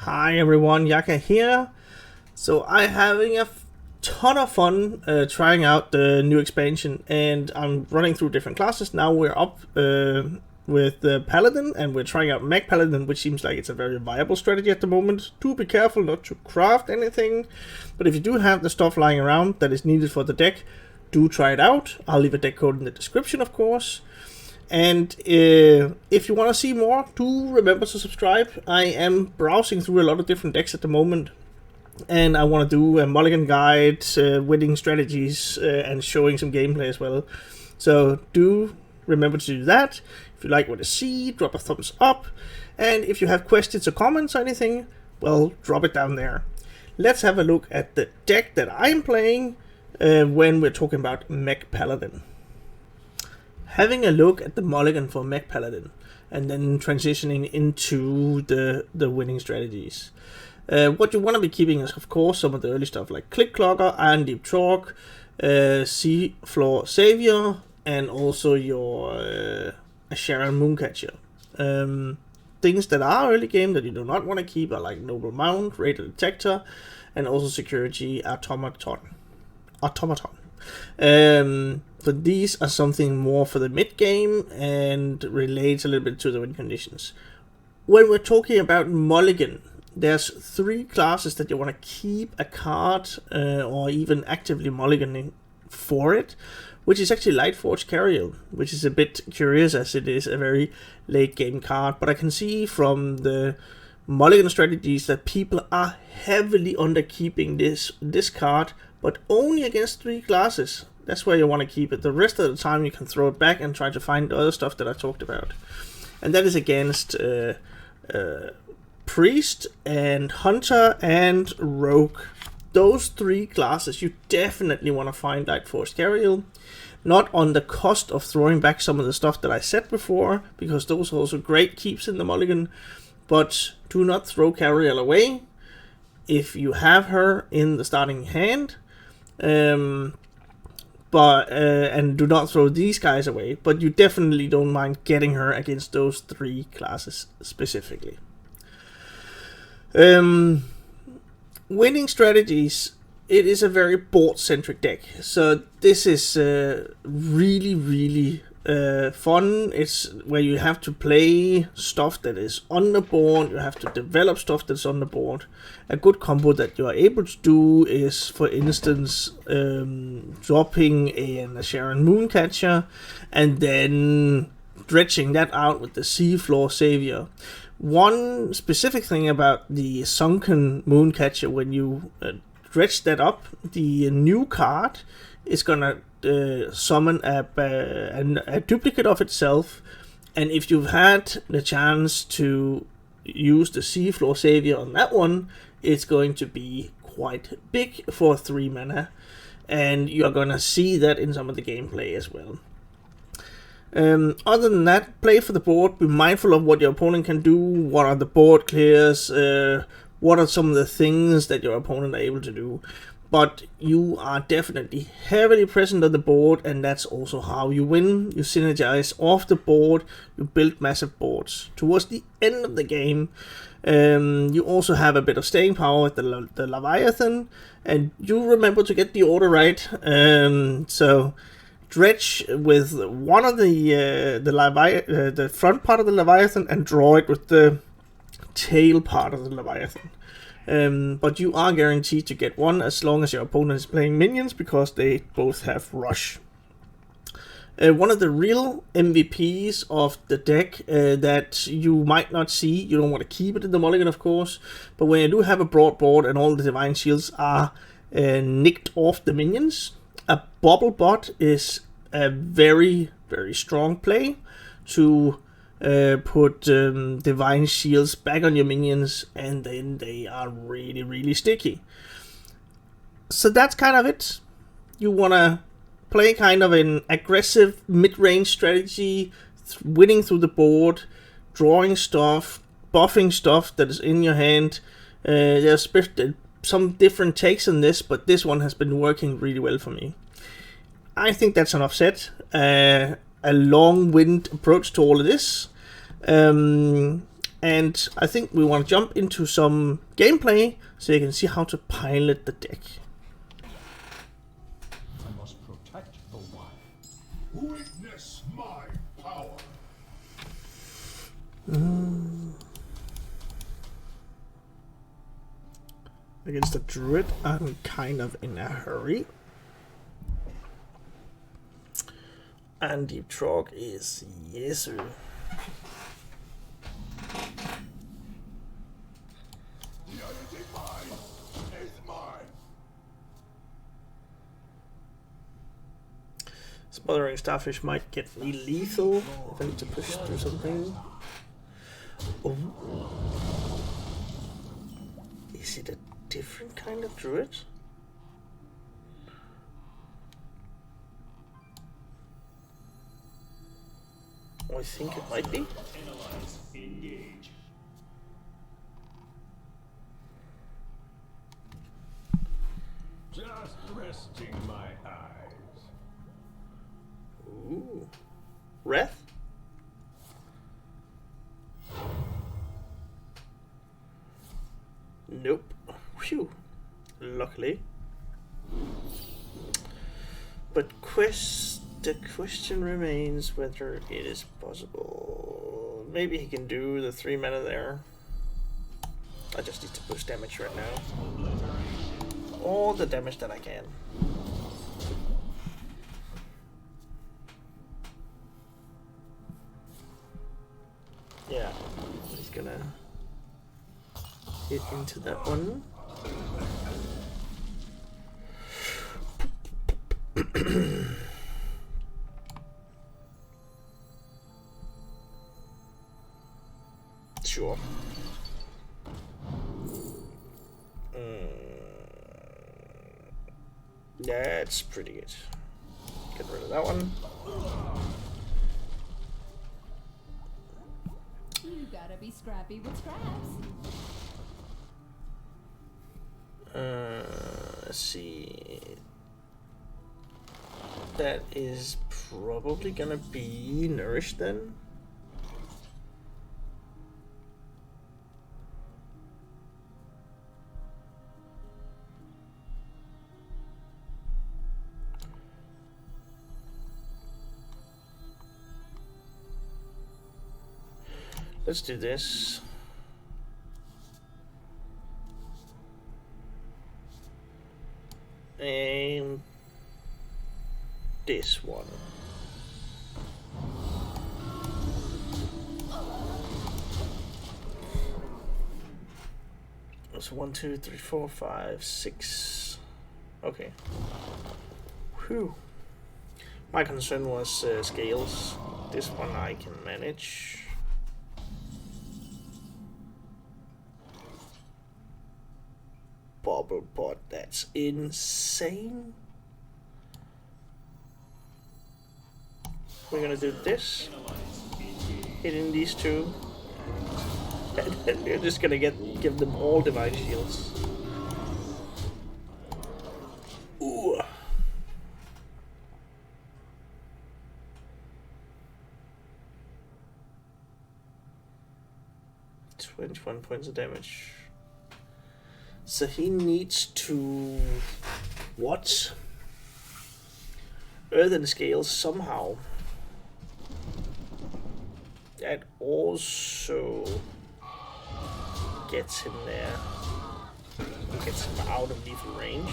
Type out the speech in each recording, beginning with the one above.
Hi everyone, Yacca here. So I'm having a ton of fun trying out the new expansion, and I'm running through different classes. Now we're up with the Paladin, and we're trying out MECH PALADIN, which seems like it's a very viable strategy at the moment. Do be careful not to craft anything, but if you do have the stuff lying around that is needed for the deck, do try it out. I'll leave a deck code in the description, of course. And if you want to see more, do remember to subscribe. I am browsing through a lot of different decks at the moment, and I want to do a Mulligan guide, winning strategies, and showing some gameplay as well. So do remember to do that. If you like what you see, drop a thumbs up. And if you have questions or comments or anything, well, drop it down there. Let's have a look at the deck that I'm playing when we're talking about MECH PALADIN. Having a look at the Mulligan for MECH PALADIN, and then transitioning into the winning strategies. What you want to be keeping is, of course, some of the early stuff like Click Clogger, Iron Deep Chalk, Seafloor Savior, and also your Sharon Mooncatcher. Things that are early game that you do not want to keep are like Noble Mount, Radar Detector, and also Security Automaton. But these are something more for the mid game and relates a little bit to the win conditions. When we're talking about Mulligan, there's 3 classes that you want to keep a card or even actively mulliganing for it, which is actually Lightforged Cariel, which is a bit curious as it is a very late game card. But I can see from the Mulligan strategies that people are heavily underkeeping this card, but only against 3 classes. That's where you want to keep it. The rest of the time you can throw it back and try to find the other stuff that I talked about. And that is against Priest and Hunter and Rogue. Those 3 classes you definitely want to find Lightforged Cariel. Not on the cost of throwing back some of the stuff that I said before, because those are also great keeps in the Mulligan. But do not throw Cariel away if you have her in the starting hand. And do not throw these guys away, but you definitely don't mind getting her against those 3 classes specifically. Winning strategies, it is a very board-centric deck, so this is really fun. It's where you have to play stuff that is on the board, you have to develop stuff that's on the board. A good combo that you are able to do is, for instance, dropping a Sharon Mooncatcher and then dredging that out with the Seafloor Savior. One specific thing about the Sunken Mooncatcher, when you dredge that up, the new card is gonna summon a duplicate of itself, and if you've had the chance to use the Seafloor Savior on that one, it's going to be quite big for 3 mana, and you're gonna see that in some of the gameplay as well. Other than that, play for the board, be mindful of what your opponent can do, what are the board clears, what are some of the things that your opponent are able to do. But you are definitely heavily present on the board, and that's also how you win. You synergize off the board, you build massive boards. Towards the end of the game, you also have a bit of staying power with the Leviathan, and you remember to get the order right. So dredge with one of the front part of the Leviathan and draw it with the tail part of the Leviathan. But you are guaranteed to get one as long as your opponent is playing minions, because they both have rush. One of the real MVPs of the deck that you might not see, you don't want to keep it in the Mulligan, of course, but when you do have a broad board and all the Divine Shields are nicked off the minions, a Bubble Bot is a very strong play to put Divine Shields back on your minions, and then they are really sticky. So that's kind of it. You want to play kind of an aggressive mid-range strategy, winning through the board, drawing stuff, buffing stuff that is in your hand. There's some different takes on this, but this one has been working really well for me. I think that's enough said. A long-winded approach to all of this. And I think we want to jump into some gameplay so you can see how to pilot the deck. I must protect the wild. Witness my power. Against the druid, I'm kind of in a hurry. And Deep Trog is yes, sir. The undefined is mine. Smothering Starfish might get me lethal if I need to push through something. Oh. Is it a different kind of druid? I think it might be. Engage. Just resting my eyes. Ooh. Wrath? Nope. Phew. Luckily. But the question remains whether it is possible. Maybe he can do the 3 mana there. I just need to push damage right now. All the damage that I can. Yeah, he's gonna hit into that one. Sure. That's pretty good. Get rid of that one. You gotta be scrappy with scraps. Let's see. That is probably gonna be nourished then. Let's do this. And this one. So 1, 2, 3, 4, 5, 6. Okay. Whew. My concern was scales. This one I can manage. Bubble pot, that's insane. We're gonna do this, hitting these two, and then we're just gonna give them all divine shields. Ooh. $21 points of damage. So he needs to what? Earthen scales somehow. That also gets him there. Gets him out of lethal range.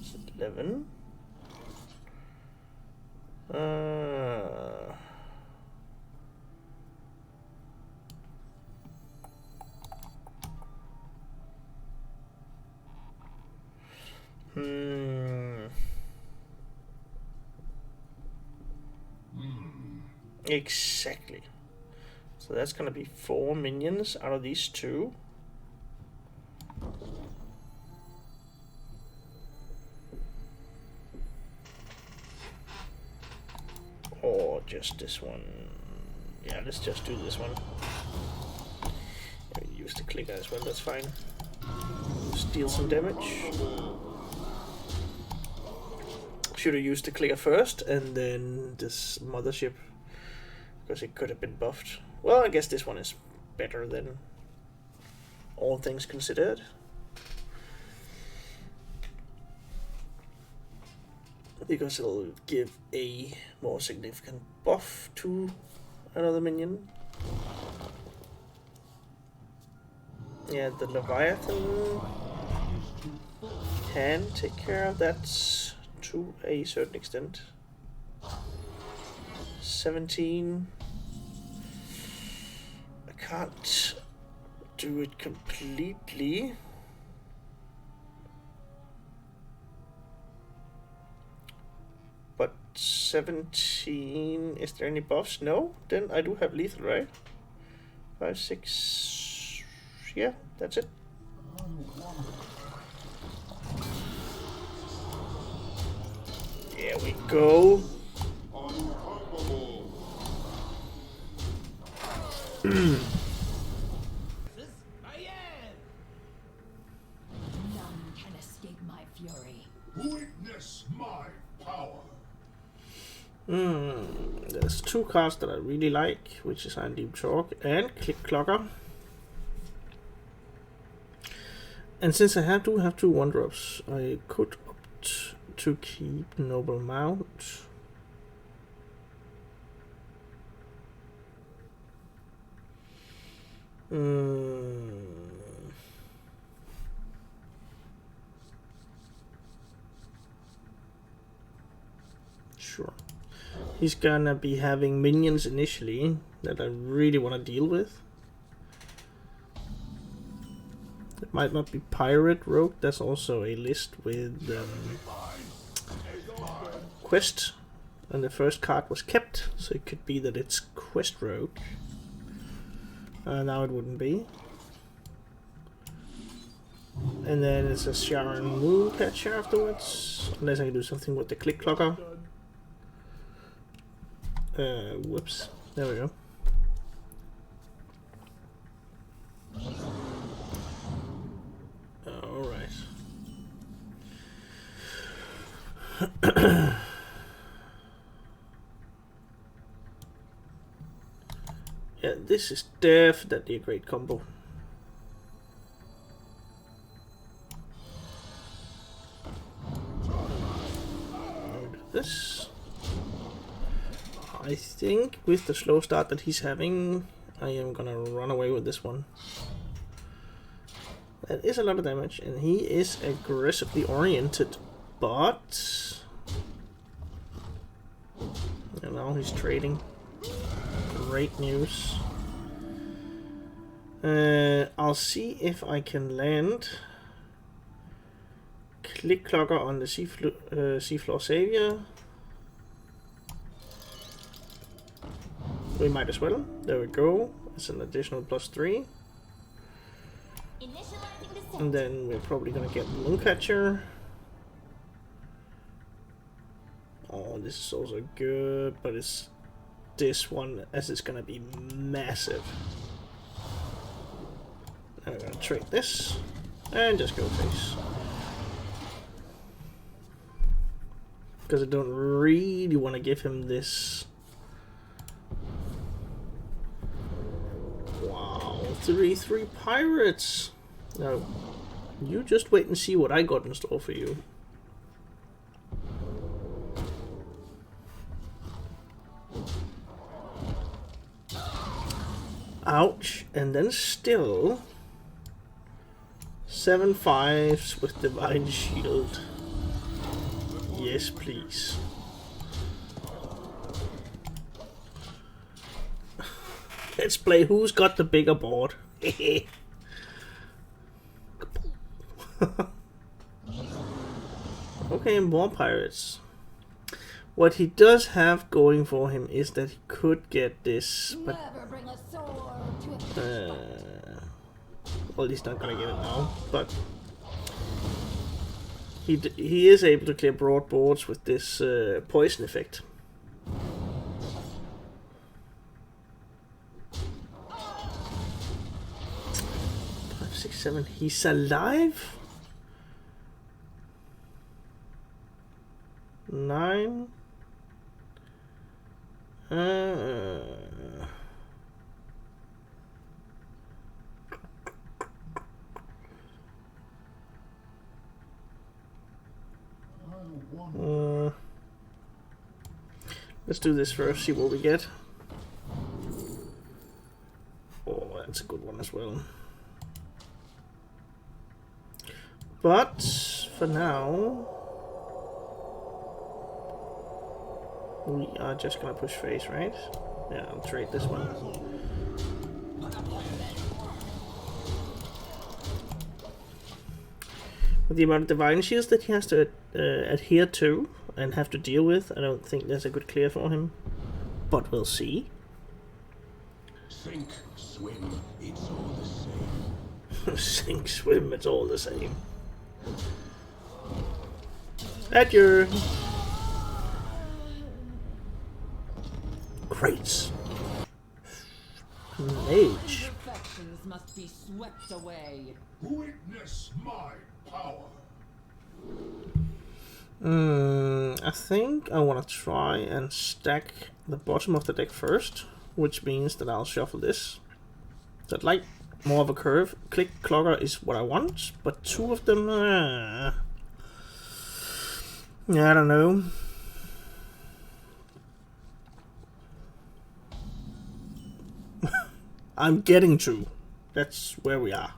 Is it 11? Exactly. So that's gonna be 4 minions out of these 2. Or just this one. Yeah, let's just do this one. Use the clicker as well, that's fine. Steal some damage. should have used the clicker first and then this mothership, because it could have been buffed. Well, I guess this one is better than all things considered. Because it'll give a more significant buff to another minion. Yeah, the Leviathan can take care of that to a certain extent. 17. I can't do it completely. But 17, is there any buffs? No? Then I do have lethal, right? 5, 6, yeah, that's it. There we go. None can escape my fury. Witness my power. There's two cards that I really like, which is Iron Deep Chalk and Click Clocker. And since I do have two 1-drops, I could opt to keep Noble Mount. Sure. He's gonna be having minions initially that I really want to deal with. It might not be Pirate Rogue, that's also a list with Quest, and the first card was kept, so it could be that it's Quest Rogue. Now it wouldn't be. And then it's a Sharon Moon Catcher afterwards, unless I can do something with the Click Clocker. Whoops. There we go. Alright. Yeah, this is definitely a great combo. This. I think with the slow start that he's having, I am gonna run away with this one. That is a lot of damage, and he is aggressively oriented, but... And now he's trading. Great news. I'll see if I can land Click Clocker on the Seafloor Savior. We might as well. There we go. It's an additional +3. And then we're probably gonna get Mooncatcher. Oh, this is also good, but it's this one as it's gonna be massive. I'm gonna trade this and just go face. Because I don't really want to give him this. Wow, 3/3 pirates. No, you just wait and see what I got in store for you. Ouch, and then still 7 5s with Divine Shield. Yes, please. Let's play who's got the bigger board. Okay, more pirates. What he does have going for him is that he could get this, but well, he's not gonna get it now. But he is able to clear broad boards with this poison effect. 5, 6, 7. He's alive. 9. Let's do this first, see what we get. Oh, that's a good one as well. But for now, we are just gonna push face, right? Yeah, I'll trade this one. With the amount of divine shields that he has to adhere to and have to deal with, I don't think there's a good clear for him. But we'll see. Sink, swim, it's all the same. Sink, swim, it's all the same. At your great mage. Infections must be swept away. Witness my power. I think I want to try and stack the bottom of the deck first, which means that I'll shuffle this. So I'd like more of a curve. Click clogger is what I want, but two of them, yeah, I don't know. I'm getting to. That's where we are.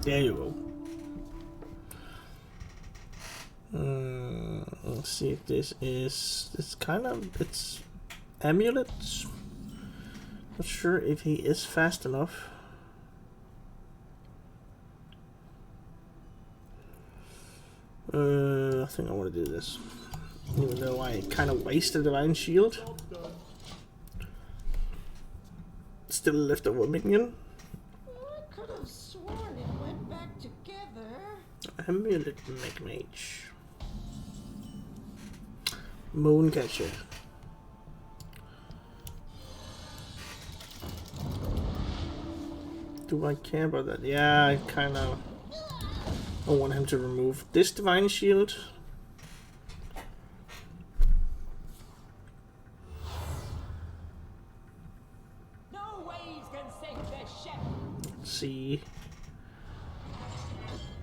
There you go. Let's see if this is. It's amulets. Not sure if he is fast enough. I think I want to do this, even though I kind of wasted divine shield. Still left over minion. I could have sworn it went back together. Amulet mage. Mooncatcher. Do I care about that? Yeah, I kind of. I want him to remove this divine shield. No waves can sink this ship. Let's see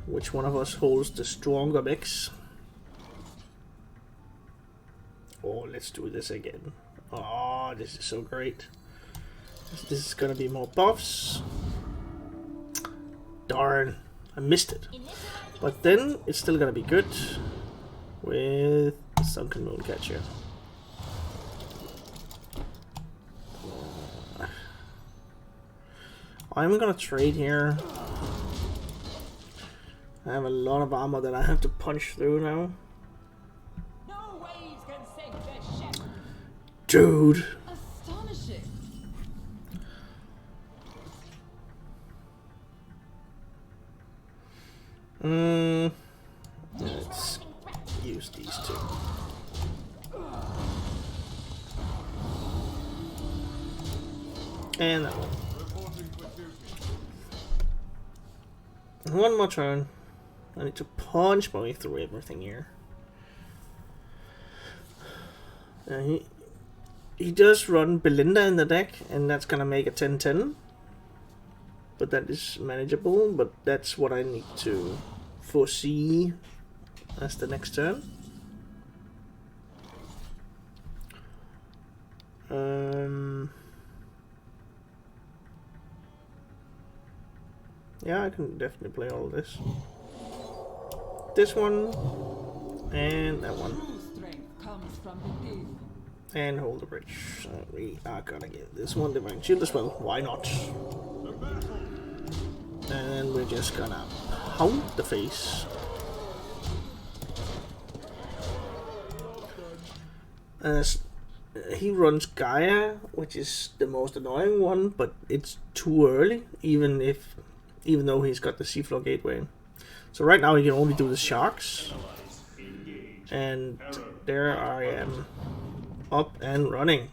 which one of us holds the stronger mix. Oh, let's do this again. Oh, this is so great. This is gonna be more buffs. Darn, I missed it. But then it's still gonna be good with Sunken Mooncatcher. I'm gonna trade here. I have a lot of armor that I have to punch through now. No waves can sink this ship. Dude. Astonishing. Let's use these two. And that one. One more turn. I need to punch my way through everything here. He does run Belinda in the deck, and that's gonna make a 10-10. But that is manageable, but that's what I need to foresee as the next turn. Yeah, I can definitely play all this. This one, and that one. True strength comes from within. And hold the bridge. So we are gonna get this one divine shield as well. Why not? And we're just gonna pound the face. As he runs Gaia, which is the most annoying one, but it's too early, even though he's got the Seafloor Gateway. So right now he can only do the sharks. And there I am, up and running.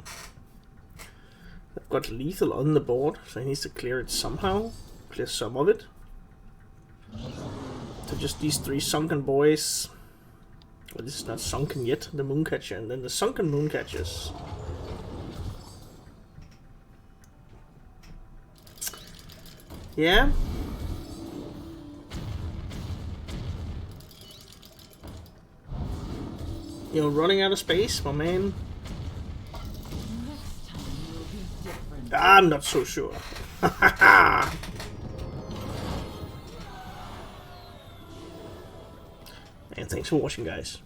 I've got lethal on the board, so he needs to clear it somehow. Clear some of it. So just these three sunken boys. Well, this is not sunken yet, the Mooncatcher, and then the sunken Mooncatchers. Yeah. You're running out of space, my man. Next time will be different. I'm not so sure. And thanks for watching, guys.